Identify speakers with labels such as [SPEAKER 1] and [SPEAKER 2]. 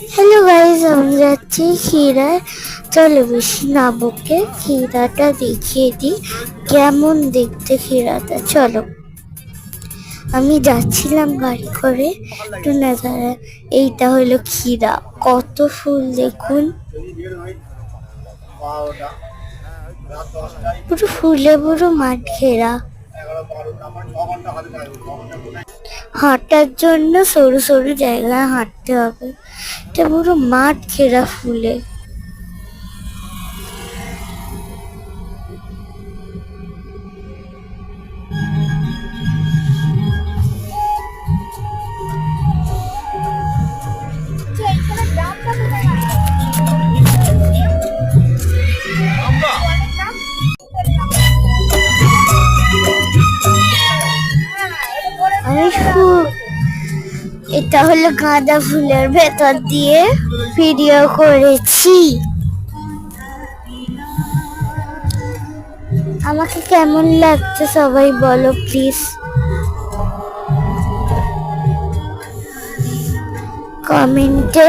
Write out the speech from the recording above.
[SPEAKER 1] Hello guys, আমি যাচ্ছি ক্ষীরায়। চলো বেশি না বকে ক্ষীরাটা দেখিয়ে দিই কেমন দেখতে ক্ষীরাটা। চলো, আমি যাচ্ছিলাম গাড়ি করে একটু নাজারা। এইটা হলো ক্ষীরা, কত ফুল দেখুন, পুরো ফুলে পুরো মাঠ ঘেরা। হাঁটার জন্য সরু সরু জায়গায় হাঁটতে হবে, এটা পুরো মাঠ ঘেরা ফুলে। আমি এটা হলো গাঁদা ফুলের ভেতর দিয়ে ভিডিও করেছি। আমাকে কেমন লাগছে সবাই বলো প্লিজ কমেন্টে।